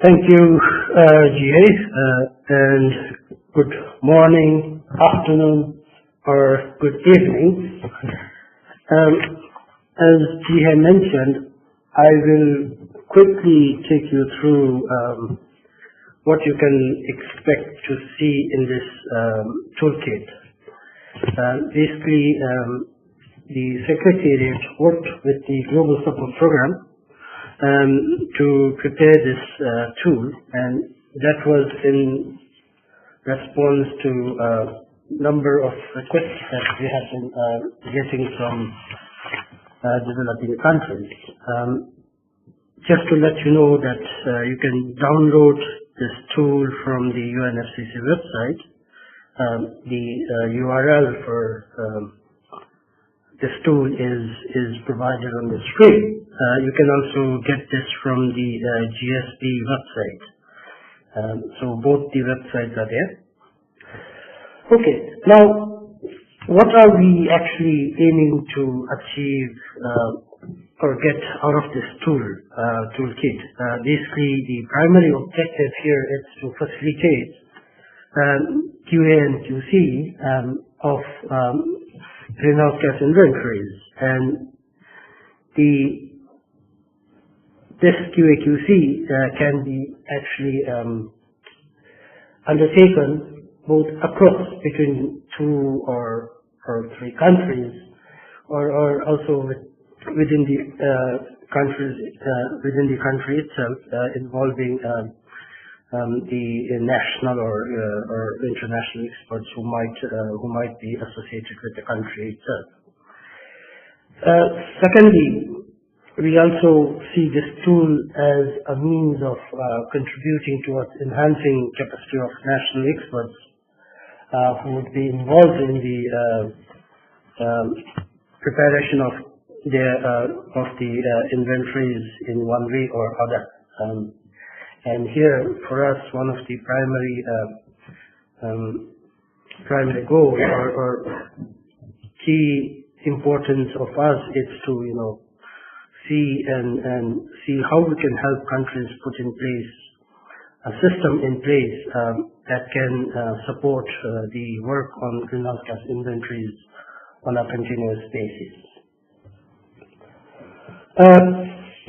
Thank you, GA, and good morning, afternoon, or good evening. As GA mentioned, I will quickly take you through what you can expect to see in this toolkit. Basically, the Secretariat worked with the Global Support Program to prepare this tool, and that was in response to a number of requests that we have been getting from developing countries. Just to let you know that you can download this tool from the UNFCCC website. The URL for this tool is provided on the screen. You can also get this from the GSP website. So both the websites are there. Okay, now what are we actually aiming to achieve or get out of this toolkit? Basically, the primary objective here is to facilitate QA and QC of greenhouse gas inventories, and this QA/QC can be actually undertaken both across between 2 or 3 countries, or also within the country itself, involving the national or international experts who might be associated with the country itself. Secondly, we also see this tool as a means of contributing towards enhancing capacity of national experts who would be involved in the preparation of the inventories in one way or other. And here, for us, one of the primary goals or key importance of us is to, see how we can help countries put in place a system in place that can support the work on greenhouse gas inventories on a continuous basis.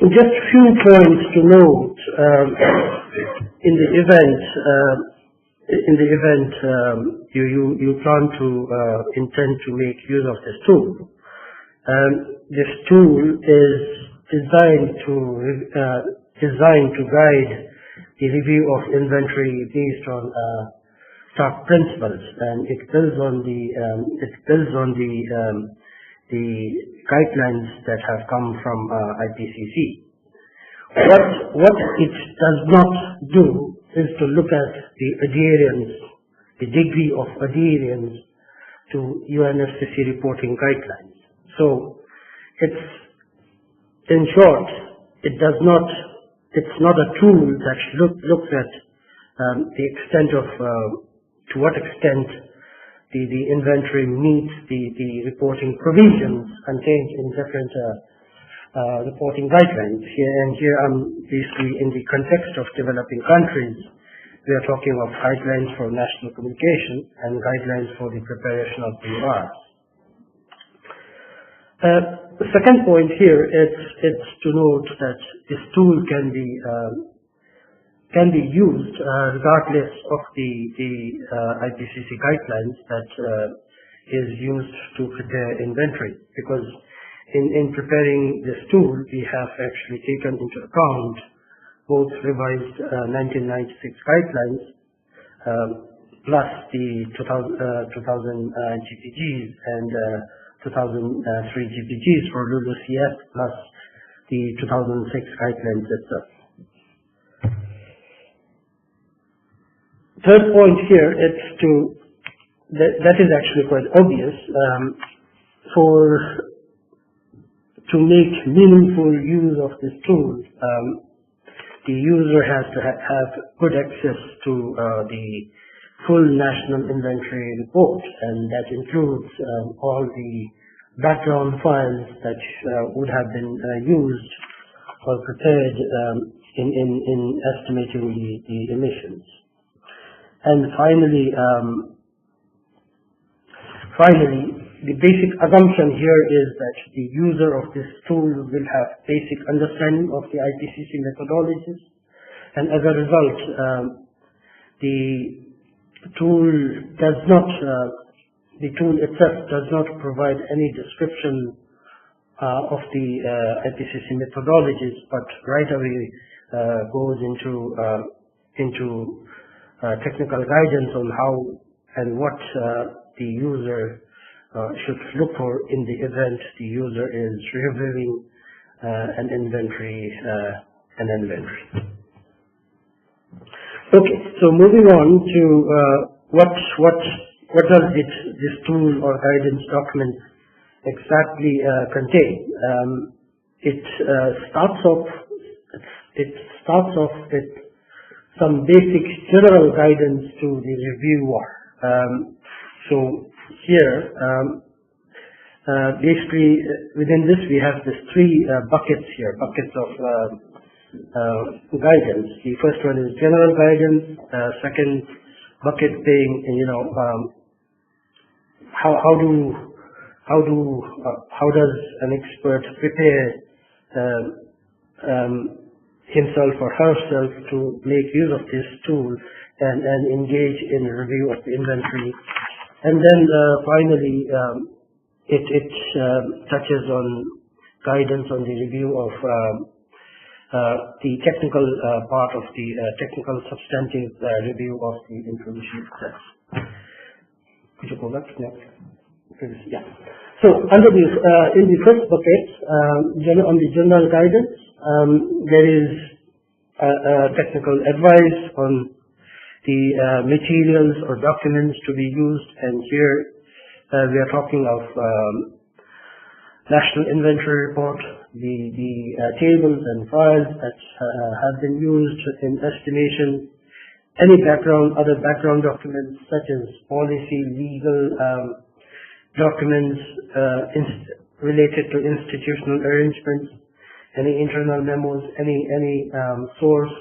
Just a few points to note in the event you plan to intend to make use of this tool. This tool is designed to guide the review of inventory based on START principles, and it builds on the guidelines that have come from IPCC. What it does not do is to look at the adherence, the degree of adherence to UNFCCC reporting guidelines. So in short, it's not a tool that looks at the extent of, to what extent the inventory meets the reporting provisions contained in different reporting guidelines. Here I'm basically in the context of developing countries. We are talking of guidelines for national communication and guidelines for the preparation of PURs. The second point here is to note that this tool can be used regardless of the IPCC guidelines that is used to prepare inventory, because in preparing this tool we have actually taken into account both revised 1996 guidelines plus the 2000 GPGs and 2003 GPGs for LULUCF plus the 2006 guidelines itself. Third point here is that is actually quite obvious. To make meaningful use of this tool, the user has to have good access to the full national inventory report, and that includes all the background files that would have been used or prepared in estimating the emissions. And finally, the basic assumption here is that the user of this tool will have basic understanding of the IPCC methodologies, and as a result, the tool itself does not provide any description of the IPCC methodologies, but right away goes into technical guidance on how and what the user should look for in the event the user is reviewing an inventory. Okay, so moving on to what does this tool or guidance document exactly contain? It starts off with some basic general guidance to the reviewer. So here, basically, within this we have these three buckets of guidance. The first one is general guidance. Second bucket being, how does an expert prepare himself or herself to make use of this tool and engage in a review of the inventory. And then finally, it touches on guidance on the review of the technical part of the technical substantive review of the information itself. Could you go back next? Yeah. So under the in the first bucket, on the general guidance, there is technical advice on the materials or documents to be used, and here we are talking of National Inventory Report, the tables and files that have been used in estimation, any other background documents such as policy, legal documents related to institutional arrangements, any internal memos, any source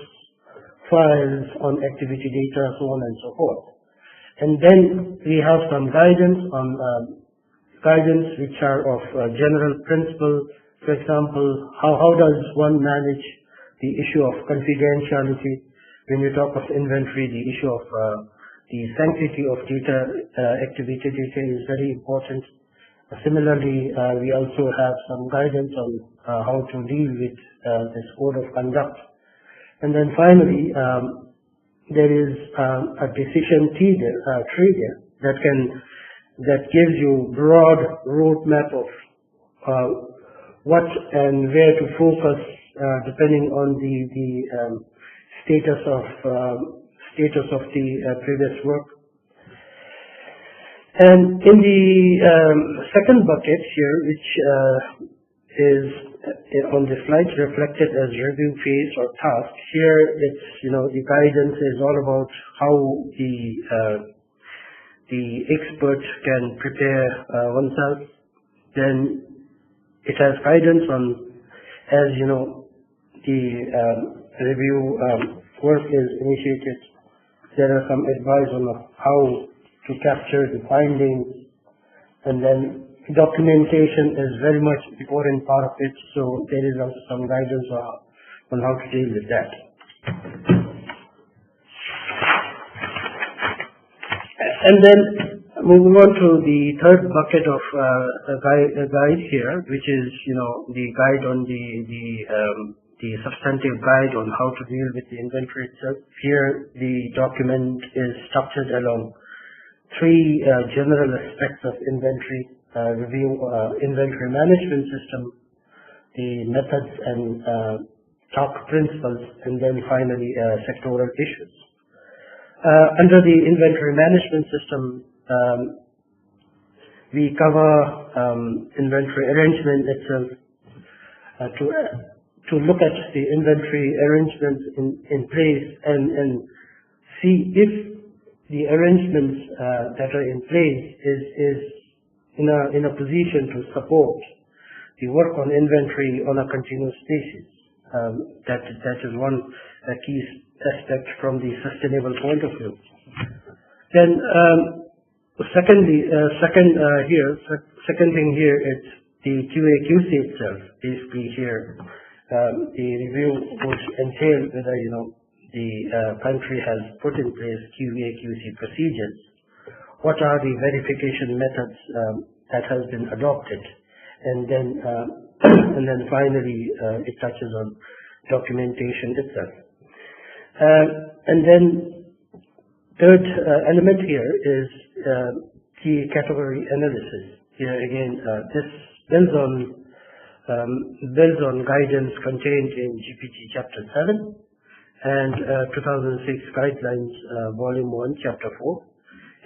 files on activity data, so on and so forth. And then we have some guidance which are of general principle. For example, how does one manage the issue of confidentiality? When you talk of inventory, the issue of the sanctity of data, activity data is very important. Similarly, we also have some guidance on how to deal with this code of conduct. And then finally, there is a decision trigger that gives you broad roadmap of what and where to focus depending on the status of the previous work. And in the second bucket here, which is on the slide reflected as review phase or task, here it's the guidance is all about how the expert can prepare oneself. Then it has guidance on, as the review work is initiated, there are some advice on how to capture the findings, and then documentation is very much important part of it, so there is also some guidance on how to deal with that. And then moving on to the third bucket of a guide here, which is the guide on the substantive guide on how to deal with the inventory itself. Here the document is structured along three general aspects of inventory review: inventory management system, the methods and top principles, and then finally sectoral issues. Under the inventory management system, we cover inventory arrangement itself, to look at the inventory arrangements in place and see if the arrangements that are in place is in a position to support the work on inventory on a continuous basis. That is one key aspect from the sustainable point of view. Then, second thing here is the QA/QC itself. Basically, here the review would entail whether the country has put in place QA/QC procedures. What are the verification methods that has been adopted, and then finally it touches on documentation itself. And then third element here is key category analysis. Here again, this builds on guidance contained in GPG Chapter 7 and 2006 Guidelines Volume 1, Chapter 4.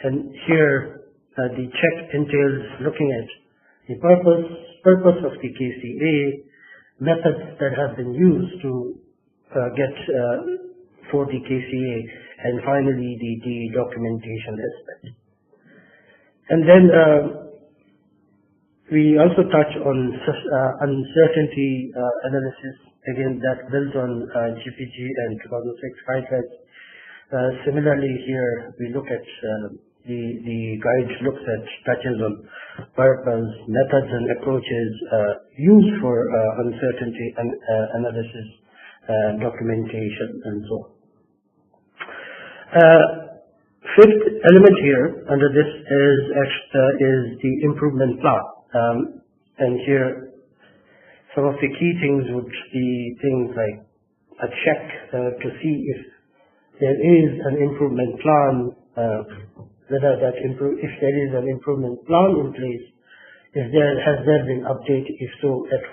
And here the check entails looking at the purpose of the KCA, methods that have been used to get for the KCA, and finally the documentation aspect. And then we also touch on uncertainty analysis. Again, that builds on GPG and 2006 guidelines. Similarly, here we look at the guide touches on purpose, methods, and approaches used for uncertainty analysis, documentation, and so on. Fifth element here under this is the improvement plan. And here some of the key things would be things like a check to see if there is an improvement plan, if there is an improvement plan in place, has there been update, if so, at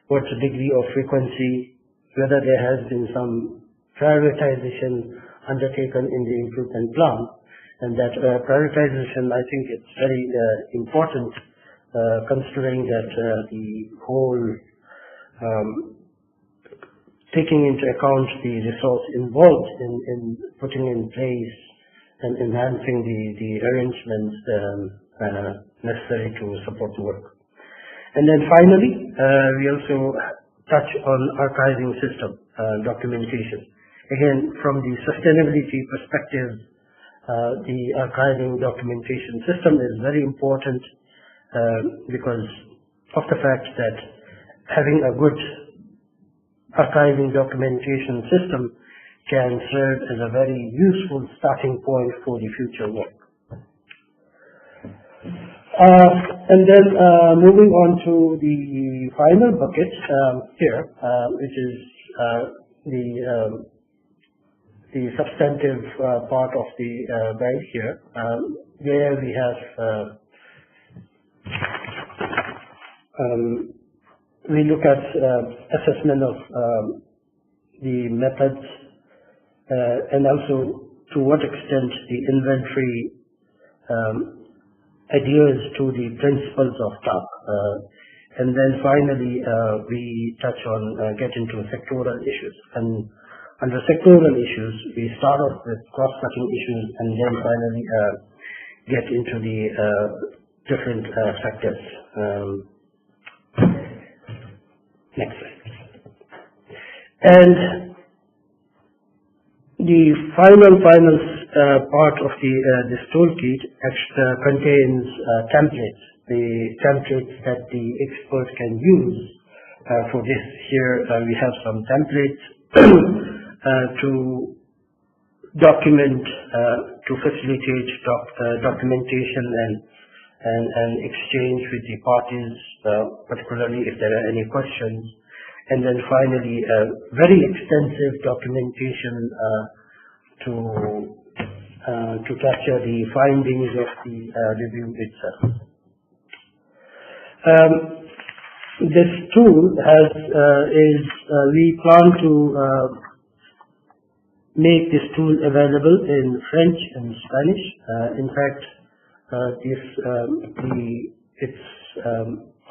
what degree of frequency, whether there has been some prioritization undertaken in the improvement plan. And that prioritization, I think it's very important, considering that the whole taking into account the resource involved in putting in place and enhancing the arrangements necessary to support the work. And then finally, we also touch on archiving system documentation. Again, from the sustainability perspective, the archiving documentation system is very important because of the fact that having a good archiving documentation system can serve as a very useful starting point for the future work. And then moving on to the final bucket here, which is the substantive part of the guide here, where we have we look at assessment of the methods and also to what extent the inventory adheres to the principles of TAP. And then finally, we touch on, get into sectoral issues. And under sectoral issues, we start off with cross-cutting issues and then finally get into the different sectors. Next slide. And the final part of this toolkit contains templates, the templates that the expert can use for this. Here we have some templates to document, to facilitate documentation and exchange with the parties, particularly if there are any questions. And then finally, very extensive documentation to capture the findings of the review itself. This tool we plan to make this tool available in French and Spanish. In fact, it's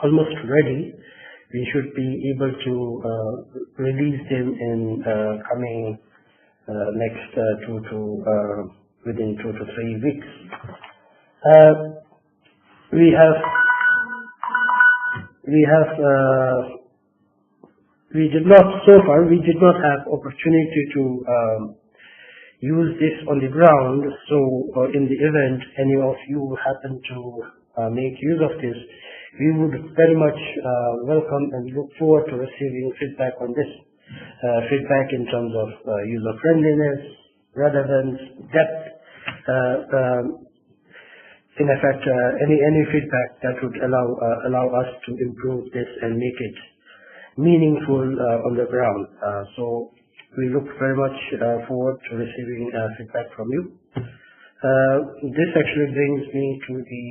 almost ready. We should be able to release them in coming next within 2 to 3 weeks. We have we did not have opportunity to use this on the ground. So in the event any of you happen to make use of this, we would very much welcome and look forward to receiving feedback on this. Feedback in terms of user friendliness, relevance, depth, in effect, any feedback that would allow us to improve this and make it meaningful on the ground. So we look very much forward to receiving feedback from you. This actually brings me to the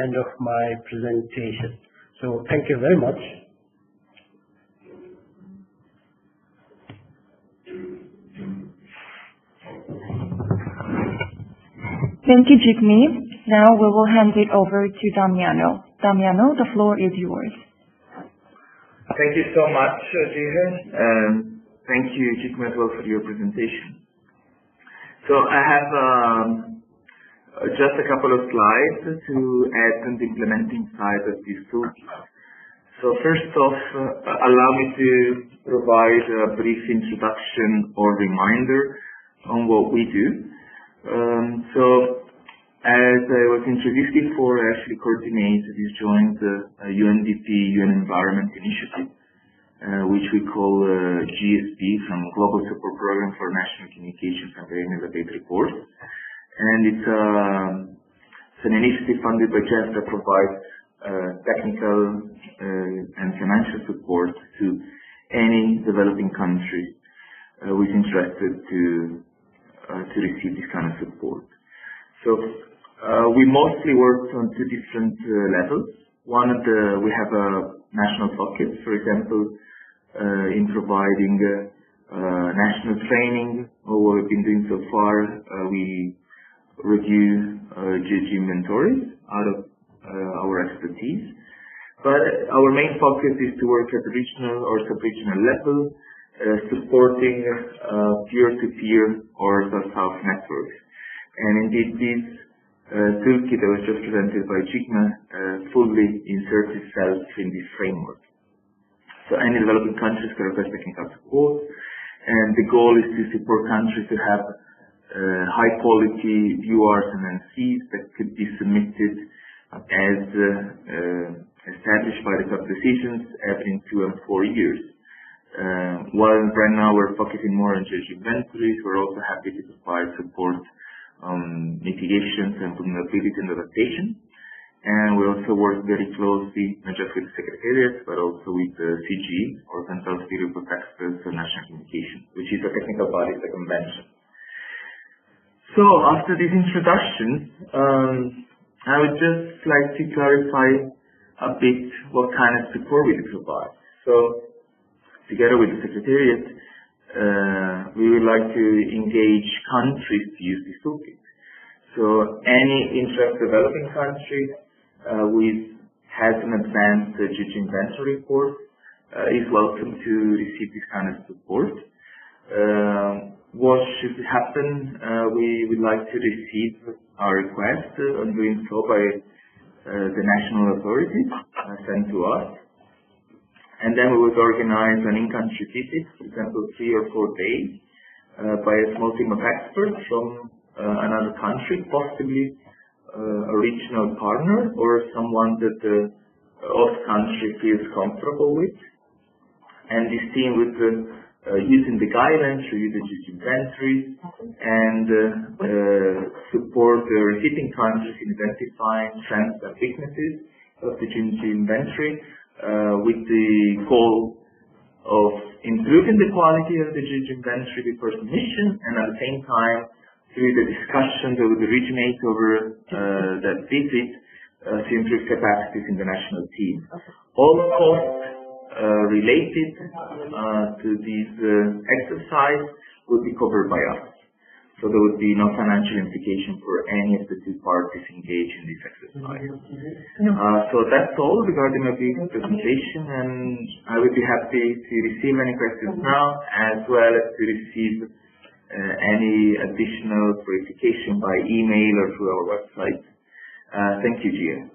end of my presentation. So thank you very much. Thank you, Jigme. Now we will hand it over to Damiano. Damiano, the floor is yours. Thank you so much, Jihan, and thank you, Jigme, as well, for your presentation. So I have just a couple of slides to add on the implementing side of this toolkit. So first off, allow me to provide a brief introduction or reminder on what we do. So as I was introduced before, I actually coordinate this joint UNDP UN Environment Initiative, which we call GSP, from Global Support Program for National Communications and Variable Debate Reports. And it's an initiative funded by GEF that provides technical and financial support to any developing country who is interested to receive this kind of support. So we mostly work on two different levels. One of we have a national pocket, for example, in providing national training. What we've been doing so far, we review GHG inventories out of our expertise. But our main focus is to work at the regional or sub-regional level, supporting peer-to-peer or south-south networks. And indeed, this toolkit that was just presented by Jigme fully inserts itself in this framework. So any developing countries can request technical support, and the goal is to support countries to have high-quality URs and NCs that could be submitted as established by the top decisions every 2 and 4 years. While right now we're focusing more on GHG inventories, we're also happy to provide support on mitigations and vulnerability and adaptation. And we also work very closely, not just with the Secretariat, but also with the CG, or Central Civil Protectors for National Communication, which is a technical body of the convention. So after this introduction, I would just like to clarify a bit what kind of support we provide. So together with the Secretariat, we would like to engage countries to use this toolkit. So any interested developing country has an advanced GHG inventory report is welcome to receive this kind of support. What should happen? We would like to receive our request on doing so by the national authorities sent to us. And then we would organize an in-country visit, for example, 3 or 4 days, by a small team of experts from another country, possibly a regional partner or someone that the host country feels comfortable with. And this team would, using the guidelines, review the GHG inventory and support the receiving countries in identifying strengths and weaknesses of the GHG inventory, with the goal of improving the quality of the GHG inventory before submission, and at the same time, through the discussion that would originate over that visit, to improve capacities in the national team. All costs related to this exercise would be covered by us. So there would be no financial implication for any of the 2 parties engaged in this exercise. So that's all regarding my brief presentation, and I would be happy to receive any questions now, as well as to receive any additional clarification by email or through our website. Thank you, Gia.